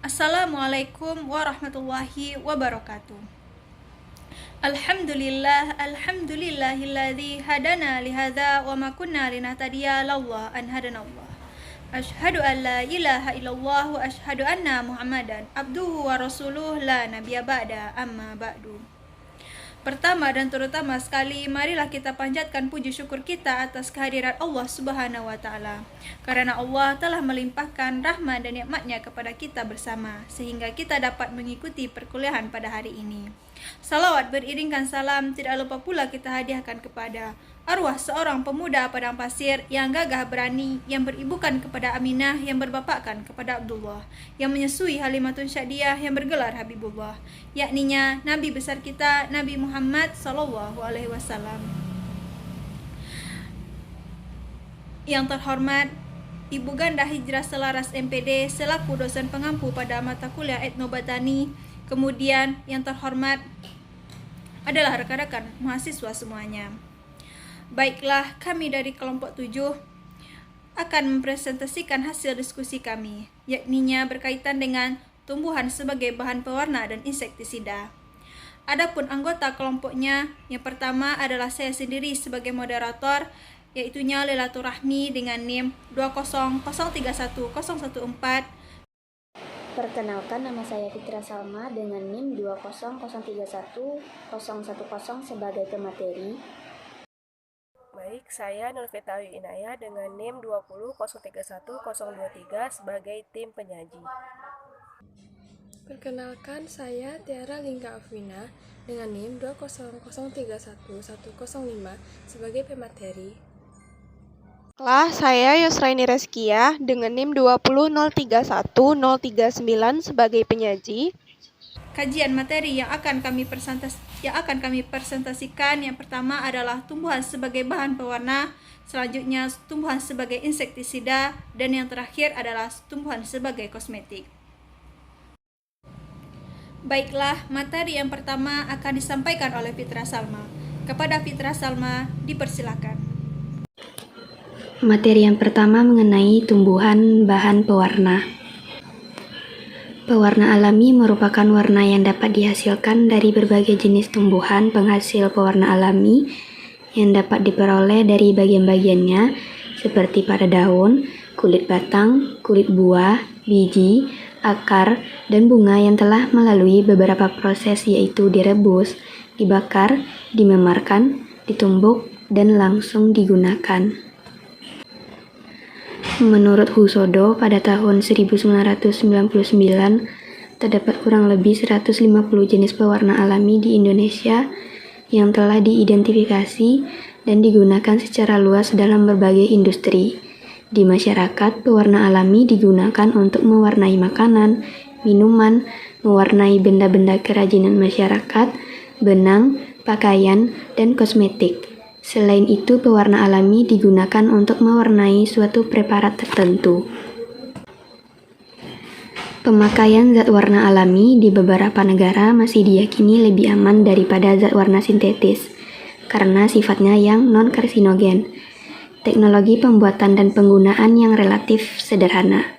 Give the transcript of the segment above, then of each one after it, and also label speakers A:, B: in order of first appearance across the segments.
A: Assalamualaikum warahmatullahi wabarakatuh. Alhamdulillahilladzi hadana lihadza wa ma kunna linahtadiya laula an hadanallah. Asyhadu an la ilaha illallah wa asyhadu anna Muhammadan abduhu wa rasuluh la nabiyya ba'da amma ba'du. Pertama dan terutama sekali, marilah kita panjatkan puji syukur kita atas kehadiran Allah Subhanahu wa Ta'ala. Karena Allah telah melimpahkan rahmat dan nikmatnya kepada kita bersama, sehingga kita dapat mengikuti perkuliahan pada hari ini. Salawat beriringkan salam tidak lupa pula kita hadiahkan kepada arwah seorang pemuda padang pasir yang gagah berani, yang beribukan kepada Aminah, yang berbapakkan kepada Abdullah, yang menyusui Halimatun Syadiah, yang bergelar Habibullah, yakninya Nabi besar kita Nabi Muhammad SAW. Yang terhormat Ibu Ganda Hijrah Selaras MPD selaku dosen pengampu pada mata kuliah Etnobotani. Kemudian yang terhormat adalah rekan-rekan mahasiswa semuanya. Baiklah, kami dari kelompok 7 akan mempresentasikan hasil diskusi kami, yakninya berkaitan dengan tumbuhan sebagai bahan pewarna dan insektisida. Adapun anggota kelompoknya, yang pertama adalah saya sendiri sebagai moderator, yaitunya Lailaturahmi dengan NIM 200310014.
B: Perkenalkan, nama saya Fitra Salma dengan NIM 200310010 sebagai pemateri.
C: Baik, saya Nurfitawi Inayah dengan NIM 200310023 sebagai tim penyaji.
D: Perkenalkan, saya Tiara Lingga Afwina dengan NIM 200311005 sebagai pemateri.
E: Saya Yusraini Reskia dengan NIM 200310039 sebagai penyaji.
A: Kajian materi yang akan kami presentasikan yang pertama adalah tumbuhan sebagai bahan pewarna, selanjutnya tumbuhan sebagai insektisida, dan yang terakhir adalah tumbuhan sebagai kosmetik. Baiklah, materi yang pertama akan disampaikan oleh Fitra Salma. Kepada Fitra Salma, dipersilakan.
B: Materi yang pertama mengenai tumbuhan bahan pewarna. Pewarna alami merupakan warna yang dapat dihasilkan dari berbagai jenis tumbuhan penghasil pewarna alami yang dapat diperoleh dari bagian-bagiannya seperti pada daun, kulit batang, kulit buah, biji, akar, dan bunga yang telah melalui beberapa proses yaitu direbus, dibakar, dimemarkan, ditumbuk, dan langsung digunakan. Menurut Husodo, pada tahun 1999, terdapat kurang lebih 150 jenis pewarna alami di Indonesia yang telah diidentifikasi dan digunakan secara luas dalam berbagai industri. Di masyarakat, pewarna alami digunakan untuk mewarnai makanan, minuman, mewarnai benda-benda kerajinan masyarakat, benang, pakaian, dan kosmetik. Selain itu, pewarna alami digunakan untuk mewarnai suatu preparat tertentu. Pemakaian zat warna alami di beberapa negara masih diyakini lebih aman daripada zat warna sintetis, karena sifatnya yang non-karsinogen. Teknologi pembuatan dan penggunaan yang relatif sederhana.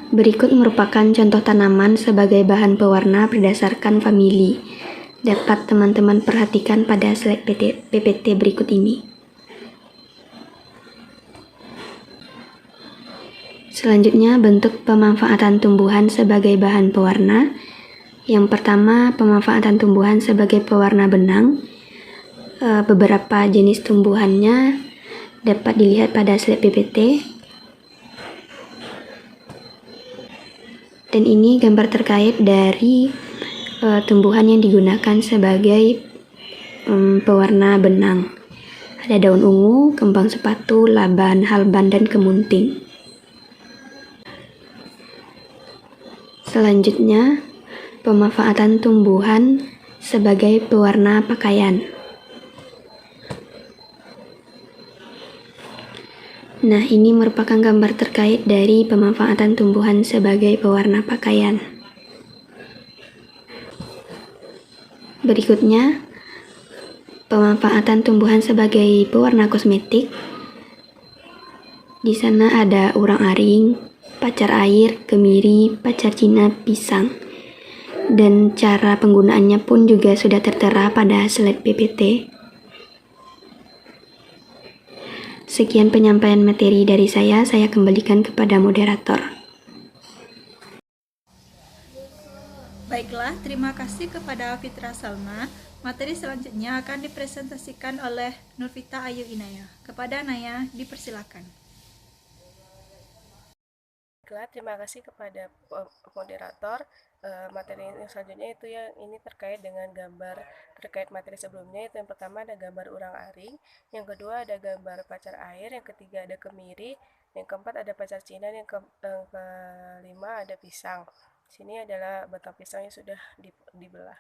B: Berikut merupakan contoh tanaman sebagai bahan pewarna berdasarkan famili. Dapat teman-teman perhatikan pada slide PPT berikut ini. Selanjutnya, bentuk pemanfaatan tumbuhan sebagai bahan pewarna. Yang pertama, pemanfaatan tumbuhan sebagai pewarna benang. Beberapa jenis tumbuhannya dapat dilihat pada slide PPT. Dan ini gambar terkait dari tumbuhan yang digunakan sebagai pewarna benang. Ada daun ungu, kembang sepatu, laban, halban, dan kemunting. Selanjutnya, pemanfaatan tumbuhan sebagai pewarna pakaian. Nah, ini merupakan gambar terkait dari pemanfaatan tumbuhan sebagai pewarna pakaian. Berikutnya, pemanfaatan tumbuhan sebagai pewarna kosmetik. Di sana ada urang-aring, pacar air, kemiri, pacar Cina, pisang. Dan cara penggunaannya pun juga sudah tertera pada slide PPT. Sekian penyampaian materi dari saya kembalikan kepada moderator.
A: Baiklah, terima kasih kepada Fitra Salma. Materi selanjutnya akan dipresentasikan oleh Nurvita Ayu Inayah. Kepada Naya, dipersilakan.
C: Baiklah, terima kasih kepada moderator. Materi yang selanjutnya itu yang ini terkait dengan gambar terkait materi sebelumnya. Itu yang pertama ada gambar urang-aring, yang kedua ada gambar pacar air, yang ketiga ada kemiri, yang keempat ada pacar Cina, yang kelima ada pisang. Sini adalah batang pisang yang sudah dibelah.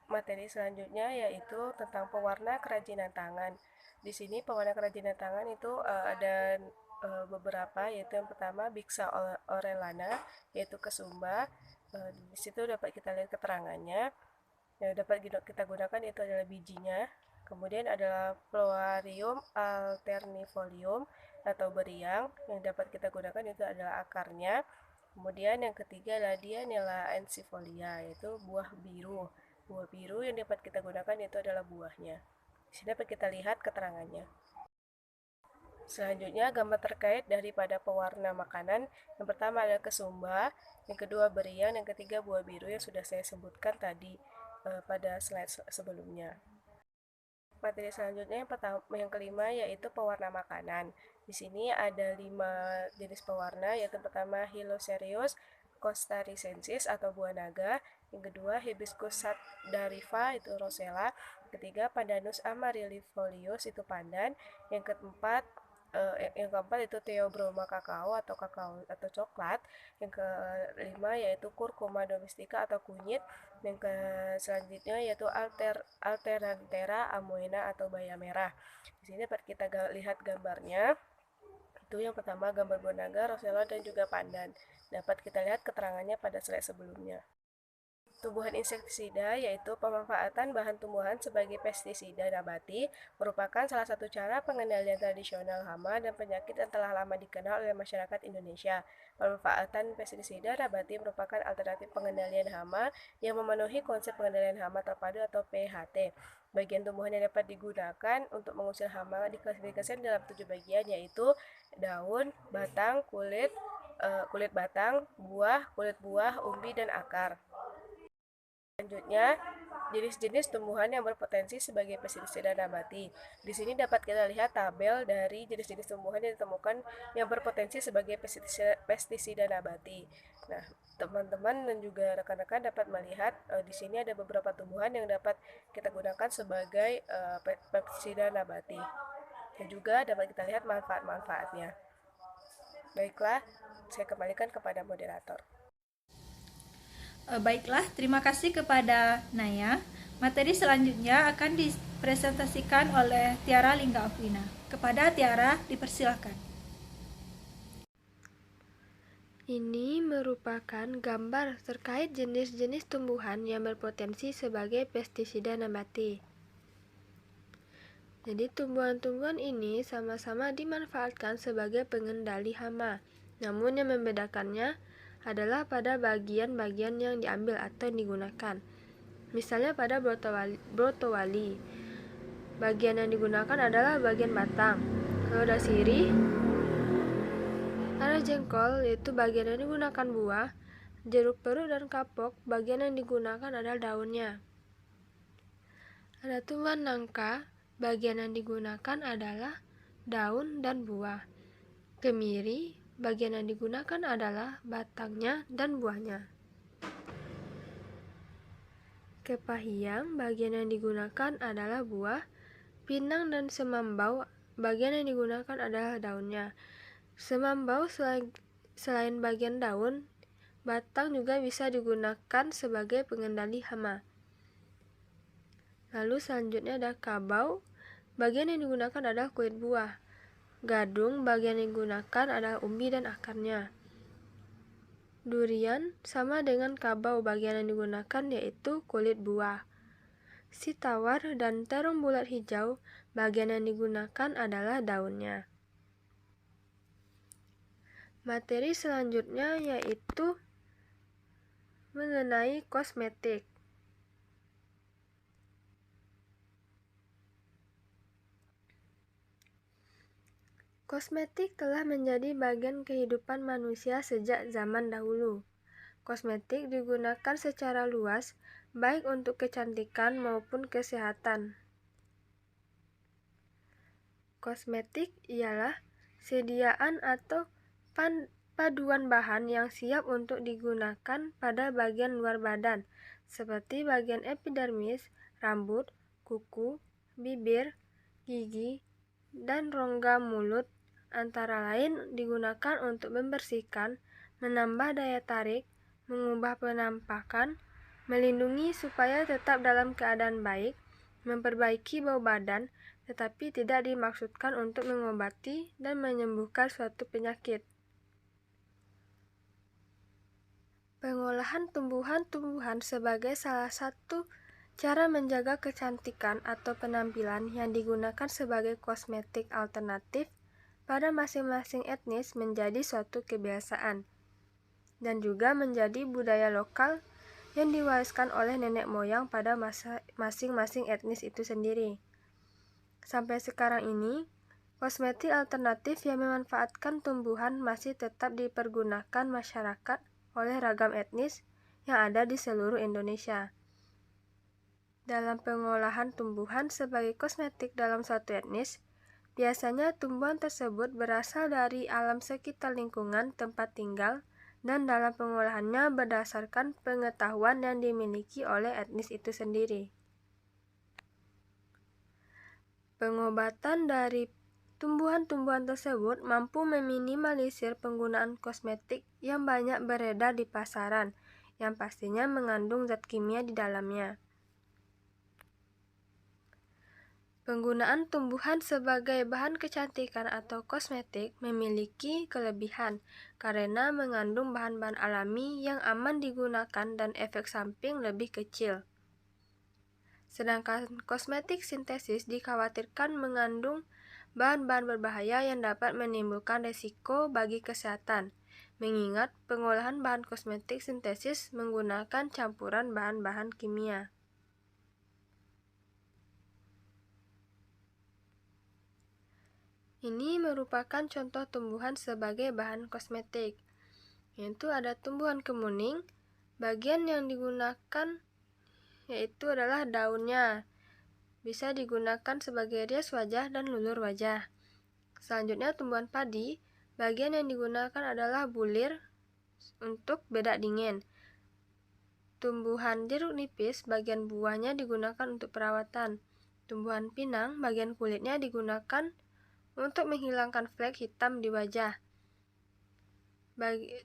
C: Materi selanjutnya yaitu tentang pewarna kerajinan tangan. Di sini pewarna kerajinan tangan itu ada beberapa, yaitu yang pertama Biksa Orellana, yaitu kesumba. Di situ dapat kita lihat keterangannya. Yang dapat kita gunakan itu adalah bijinya. Kemudian adalah Floarium alternifolium atau beriang, yang dapat kita gunakan itu adalah akarnya. Kemudian yang ketiga adalah Dianella ensifolia, yaitu buah biru. Buah biru yang dapat kita gunakan itu adalah buahnya. Di sini dapat kita lihat keterangannya. Selanjutnya gambar terkait daripada pewarna makanan. Yang pertama adalah kesumba, yang kedua beriang, yang ketiga buah biru yang sudah saya sebutkan tadi pada slide sebelumnya. Materi selanjutnya yang kelima yaitu pewarna makanan. Di sini ada 5 jenis pewarna, yaitu pertama Hylocereus costaricensis atau buah naga, yang kedua Hibiscus satdarifa itu rosella, ketiga Pandanus amaryllifolius itu pandan, yang keempat itu Theobroma kakao atau coklat, yang kelima yaitu Curcuma domestica atau kunyit, yang selanjutnya yaitu Alteranthera amoena atau baya merah. Di sini dapat kita lihat gambarnya. Itu yang pertama gambar buah naga, rosella dan juga pandan. Dapat kita lihat keterangannya pada slide sebelumnya. Tumbuhan insektisida yaitu pemanfaatan bahan tumbuhan sebagai pestisida nabati merupakan salah satu cara pengendalian tradisional hama dan penyakit yang telah lama dikenal oleh masyarakat Indonesia. Pemanfaatan pestisida nabati merupakan alternatif pengendalian hama yang memenuhi konsep pengendalian hama terpadu atau PHT. Bagian tumbuhan yang dapat digunakan untuk mengusir hama diklasifikasikan dalam 7 bagian, yaitu daun, batang, kulit batang, kulit buah, umbi, dan akar. Selanjutnya, jenis-jenis tumbuhan yang berpotensi sebagai pestisida nabati. Di sini dapat kita lihat tabel dari jenis-jenis tumbuhan yang ditemukan yang berpotensi sebagai pestisida nabati. Nah, teman-teman dan juga rekan-rekan dapat melihat di sini ada beberapa tumbuhan yang dapat kita gunakan sebagai pestisida nabati. Dan juga dapat kita lihat manfaat-manfaatnya. Baiklah, saya kembalikan kepada moderator.
A: Baiklah, terima kasih kepada Naya. Materi selanjutnya akan dipresentasikan oleh Tiara Lingga Afwina. Kepada Tiara, dipersilakan.
D: Ini merupakan gambar terkait jenis-jenis tumbuhan yang berpotensi sebagai pestisida nabati. Jadi tumbuhan-tumbuhan ini sama-sama dimanfaatkan sebagai pengendali hama. Namun yang membedakannya adalah pada bagian-bagian yang diambil atau digunakan. Misalnya pada brotowali, bagian yang digunakan adalah bagian batang. Kalau ada sirih, ada jengkol, yaitu bagian yang digunakan buah. Jeruk perut dan kapok, bagian yang digunakan adalah daunnya. Ada tumbuhan nangka, bagian yang digunakan adalah daun dan buah. Kemiri, bagian yang digunakan adalah batangnya dan buahnya. Kepahiang, bagian yang digunakan adalah buah. Pinang dan semambau, bagian yang digunakan adalah daunnya. Semambau selain bagian daun, batang juga bisa digunakan sebagai pengendali hama. Lalu selanjutnya ada kabau, bagian yang digunakan adalah kulit buah. Gadung, bagian yang digunakan adalah umbi dan akarnya. Durian sama dengan kabau, bagian yang digunakan yaitu kulit buah. Sitawar dan terong bulat hijau, bagian yang digunakan adalah daunnya. Materi selanjutnya yaitu mengenai kosmetik. Kosmetik telah menjadi bagian kehidupan manusia sejak zaman dahulu. Kosmetik digunakan secara luas, baik untuk kecantikan maupun kesehatan. Kosmetik ialah sediaan atau paduan bahan yang siap untuk digunakan pada bagian luar badan, seperti bagian epidermis, rambut, kuku, bibir, gigi, dan rongga mulut, antara lain digunakan untuk membersihkan, menambah daya tarik, mengubah penampakan, melindungi supaya tetap dalam keadaan baik, memperbaiki bau badan, tetapi tidak dimaksudkan untuk mengobati dan menyembuhkan suatu penyakit. Pengolahan tumbuhan-tumbuhan sebagai salah satu cara menjaga kecantikan atau penampilan yang digunakan sebagai kosmetik alternatif pada masing-masing etnis menjadi suatu kebiasaan, dan juga menjadi budaya lokal yang diwariskan oleh nenek moyang pada masing-masing etnis itu sendiri. Sampai sekarang ini, kosmetik alternatif yang memanfaatkan tumbuhan masih tetap dipergunakan masyarakat oleh ragam etnis yang ada di seluruh Indonesia. Dalam pengolahan tumbuhan sebagai kosmetik dalam suatu etnis, biasanya tumbuhan tersebut berasal dari alam sekitar lingkungan tempat tinggal dan dalam pengolahannya berdasarkan pengetahuan yang dimiliki oleh etnis itu sendiri. Pengobatan dari tumbuhan-tumbuhan tersebut mampu meminimalisir penggunaan kosmetik yang banyak beredar di pasaran, yang pastinya mengandung zat kimia di dalamnya. Penggunaan tumbuhan sebagai bahan kecantikan atau kosmetik memiliki kelebihan karena mengandung bahan-bahan alami yang aman digunakan dan efek samping lebih kecil. Sedangkan kosmetik sintesis dikhawatirkan mengandung bahan-bahan berbahaya yang dapat menimbulkan risiko bagi kesehatan, mengingat pengolahan bahan kosmetik sintesis menggunakan campuran bahan-bahan kimia. Ini merupakan contoh tumbuhan sebagai bahan kosmetik, yaitu ada tumbuhan kemuning. Bagian yang digunakan yaitu adalah daunnya, bisa digunakan sebagai rias wajah dan lulur wajah. Selanjutnya tumbuhan padi, bagian yang digunakan adalah bulir untuk bedak dingin. Tumbuhan jeruk nipis, bagian buahnya digunakan untuk perawatan. Tumbuhan pinang, bagian kulitnya digunakan untuk menghilangkan flek hitam di wajah.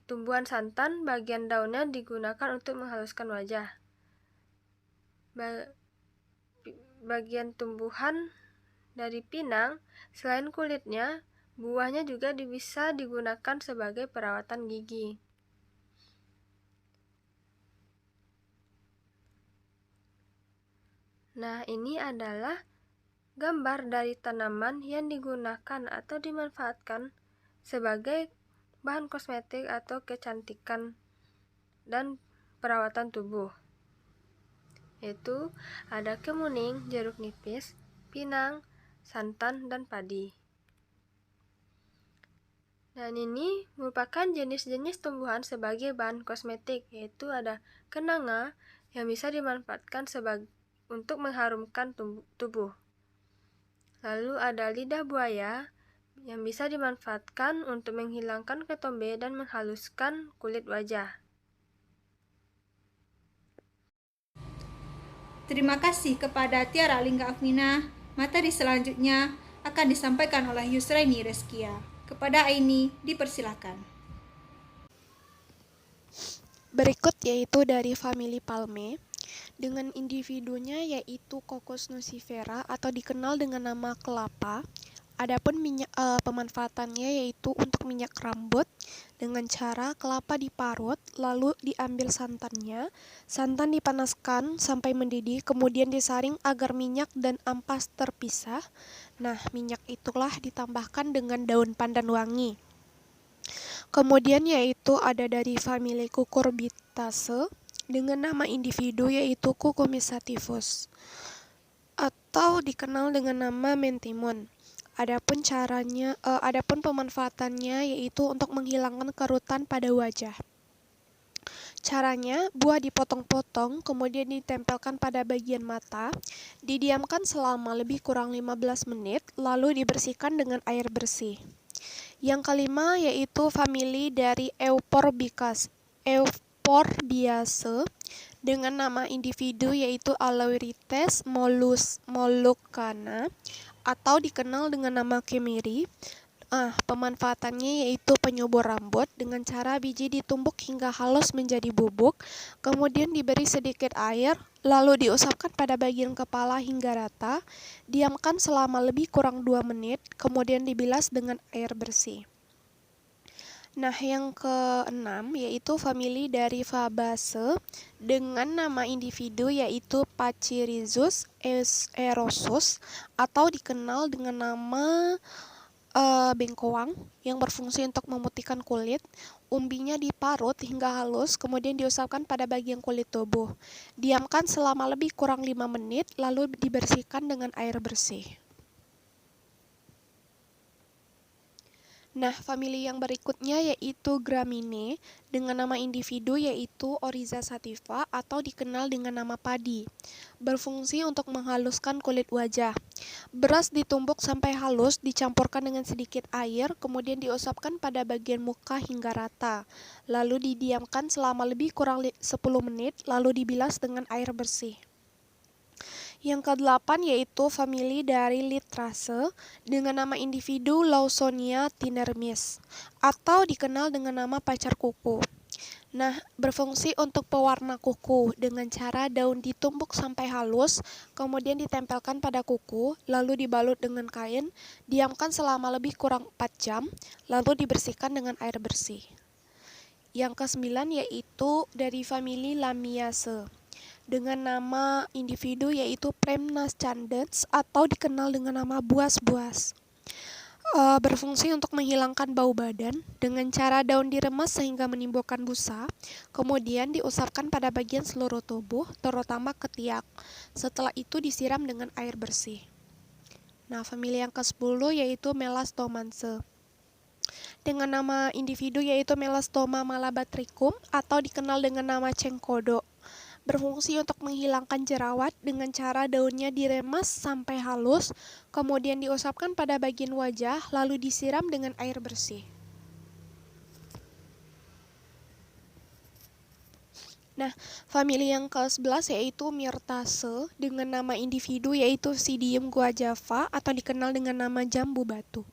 D: Tumbuhan santan, bagian daunnya digunakan untuk menghaluskan wajah. Bagian tumbuhan dari pinang, selain kulitnya, buahnya juga bisa digunakan sebagai perawatan gigi. Nah, ini adalah gambar dari tanaman yang digunakan atau dimanfaatkan sebagai bahan kosmetik atau kecantikan dan perawatan tubuh, yaitu ada kemuning, jeruk nipis, pinang, santan, dan padi. Dan ini merupakan jenis-jenis tumbuhan sebagai bahan kosmetik, yaitu ada kenanga yang bisa dimanfaatkan untuk mengharumkan tubuh. Lalu ada lidah buaya yang bisa dimanfaatkan untuk menghilangkan ketombe dan menghaluskan kulit wajah.
A: Terima kasih kepada Tiara Lingga Afnina. Materi selanjutnya akan disampaikan oleh Yusraini Reskia. Kepada Aini, dipersilakan.
E: Berikut yaitu dari famili Palmae, dengan individunya yaitu Cocos nucifera atau dikenal dengan nama kelapa. Adapun pemanfaatannya yaitu untuk minyak rambut dengan cara kelapa diparut, lalu diambil santannya. Santan dipanaskan sampai mendidih, kemudian disaring agar minyak dan ampas terpisah. Nah, minyak itulah ditambahkan dengan daun pandan wangi. Kemudian yaitu ada dari famili Cucurbitaceae dengan nama individu yaitu Cucumis atau dikenal dengan nama mentimun. Adapun pemanfaatannya yaitu untuk menghilangkan kerutan pada wajah. Caranya, buah dipotong-potong, kemudian ditempelkan pada bagian mata, didiamkan selama lebih kurang 15 menit, lalu dibersihkan dengan air bersih. Yang kelima yaitu famili dari Euphorbiaceae dengan nama individu yaitu Aloyrites mollucana atau dikenal dengan nama kemiri. Pemanfaatannya yaitu penyubur rambut dengan cara biji ditumbuk hingga halus menjadi bubuk, kemudian diberi sedikit air, lalu diusapkan pada bagian kepala hingga rata, diamkan selama lebih kurang 2 menit, kemudian dibilas dengan air bersih. Nah, yang keenam yaitu famili dari Fabaceae dengan nama individu yaitu Pachyrhizos erosus atau dikenal dengan nama bengkoang yang berfungsi untuk memutihkan kulit. Umbinya diparut hingga halus, kemudian diusapkan pada bagian kulit tubuh. Diamkan selama lebih kurang 5 menit, lalu dibersihkan dengan air bersih. Nah, famili yang berikutnya yaitu Gramineae dengan nama individu yaitu Oryza sativa atau dikenal dengan nama padi. Berfungsi untuk menghaluskan kulit wajah. Beras ditumbuk sampai halus, dicampurkan dengan sedikit air, kemudian diusapkan pada bagian muka hingga rata. Lalu didiamkan selama lebih kurang 10 menit, lalu dibilas dengan air bersih. Yang ke-8 yaitu famili dari Lythraceae dengan nama individu Lawsonia tinermis atau dikenal dengan nama pacar kuku. Nah, berfungsi untuk pewarna kuku dengan cara daun ditumbuk sampai halus, kemudian ditempelkan pada kuku, lalu dibalut dengan kain, diamkan selama lebih kurang 4 jam, lalu dibersihkan dengan air bersih. Yang ke-9 yaitu dari famili Lamiaceae dengan nama individu yaitu Premnas candens atau dikenal dengan nama buas-buas. Berfungsi untuk menghilangkan bau badan dengan cara daun diremas sehingga menimbulkan busa, kemudian diusapkan pada bagian seluruh tubuh, terutama ketiak. Setelah itu disiram dengan air bersih. Nah, famili yang ke-10 yaitu Melastomanceae dengan nama individu yaitu Melastoma malabatricum atau dikenal dengan nama cengkodo. Berfungsi untuk menghilangkan jerawat dengan cara daunnya diremas sampai halus, kemudian diusapkan pada bagian wajah, lalu disiram dengan air bersih. Nah, famili yang ke-11 yaitu Myrtaceae dengan nama individu yaitu Psidium guajava atau dikenal dengan nama jambu batu.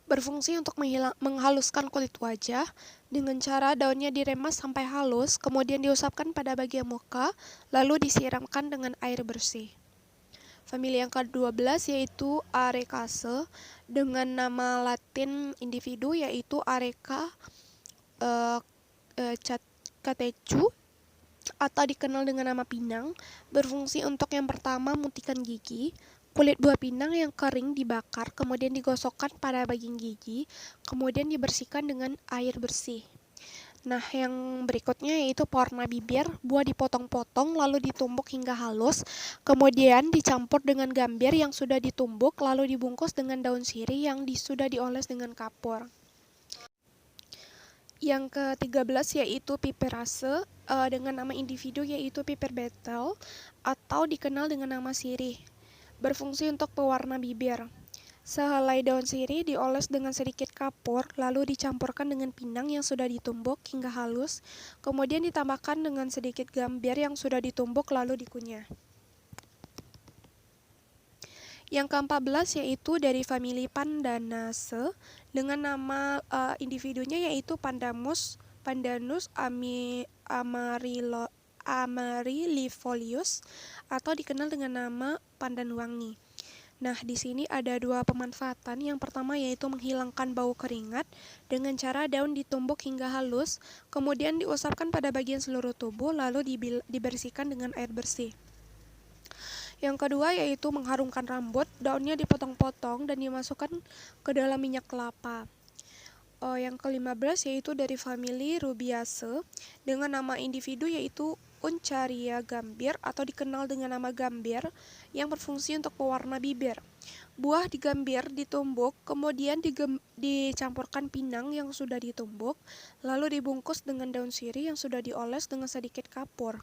E: Berfungsi untuk menghaluskan kulit wajah dengan cara daunnya diremas sampai halus, kemudian diusapkan pada bagian muka, lalu disiramkan dengan air bersih. Famili yang ke-12 yaitu Arecaceae dengan nama latin individu yaitu Areca catechu atau dikenal dengan nama pinang. Berfungsi untuk yang pertama memutihkan gigi. Kulit buah pinang yang kering dibakar, kemudian digosokkan pada bagian gigi, kemudian dibersihkan dengan air bersih. Nah, yang berikutnya yaitu pewarna bibir. Buah dipotong-potong, lalu ditumbuk hingga halus, kemudian dicampur dengan gambir yang sudah ditumbuk, lalu dibungkus dengan daun sirih yang sudah dioles dengan kapur. Yang ke-13 yaitu Piperaceae dengan nama individu yaitu Piper betel atau dikenal dengan nama sirih. Berfungsi untuk pewarna bibir. Sehelai daun sirih dioles dengan sedikit kapur, lalu dicampurkan dengan pinang yang sudah ditumbuk hingga halus, kemudian ditambahkan dengan sedikit gambir yang sudah ditumbuk lalu dikunyah. Yang ke-14 yaitu dari famili Pandanaceae dengan nama individunya yaitu Pandanus amaryllifolius atau dikenal dengan nama pandan wangi. Nah, di sini ada 2 pemanfaatan. Yang pertama yaitu menghilangkan bau keringat dengan cara daun ditumbuk hingga halus, kemudian diusapkan pada bagian seluruh tubuh, lalu dibersihkan dengan air bersih. Yang kedua yaitu mengharumkan rambut. Daunnya dipotong-potong dan dimasukkan ke dalam minyak kelapa. Yang ke-15 yaitu dari famili Rubiaceae dengan nama individu yaitu Uncaria gambir atau dikenal dengan nama gambir yang berfungsi untuk pewarna bibir. Buah di gambir ditumbuk, kemudian dicampurkan pinang yang sudah ditumbuk, lalu dibungkus dengan daun sirih yang sudah dioles dengan sedikit kapur.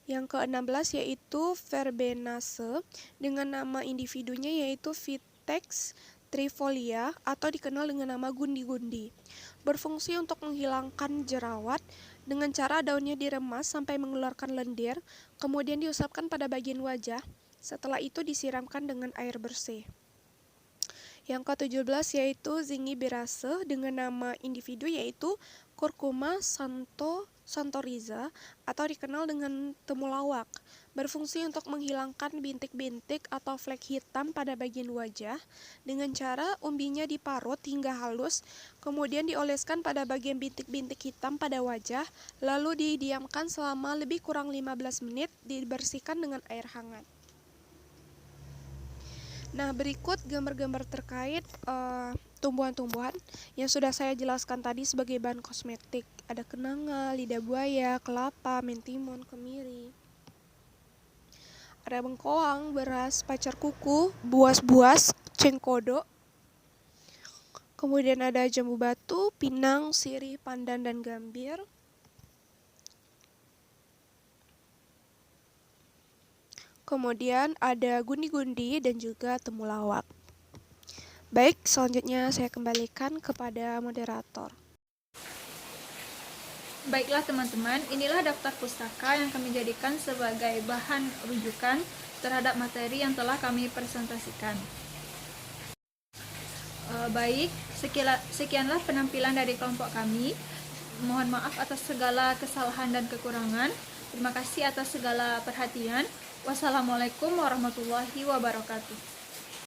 E: Yang ke-16 yaitu Verbenaceae dengan nama individunya yaitu Vitex trifolia atau dikenal dengan nama gundi-gundi. Berfungsi untuk menghilangkan jerawat dengan cara daunnya diremas sampai mengeluarkan lendir, kemudian diusapkan pada bagian wajah. Setelah itu disiramkan dengan air bersih. Yang ke-17 yaitu Zingiberaceae dengan nama individu yaitu Curcuma santoriza atau dikenal dengan temulawak. Berfungsi untuk menghilangkan bintik-bintik atau flek hitam pada bagian wajah dengan cara umbinya diparut hingga halus, kemudian dioleskan pada bagian bintik-bintik hitam pada wajah, lalu didiamkan selama lebih kurang 15 menit, dibersihkan dengan air hangat. Nah, berikut gambar-gambar terkait tumbuhan-tumbuhan yang sudah saya jelaskan tadi sebagai bahan kosmetik. Ada kenanga, lidah buaya, kelapa, mentimun, kemiri. Ada bengkoang, beras, pacar kuku, buas-buas, cengkodo. Kemudian ada jambu batu, pinang, sirih, pandan, dan gambir. Kemudian ada gundi-gundi dan juga temulawak. Baik, selanjutnya saya kembalikan kepada moderator.
A: Baiklah teman-teman, inilah daftar pustaka yang kami jadikan sebagai bahan rujukan terhadap materi yang telah kami presentasikan. Baik, sekianlah penampilan dari kelompok kami. Mohon maaf atas segala kesalahan dan kekurangan. Terima kasih atas segala perhatian. Wassalamualaikum warahmatullahi wabarakatuh.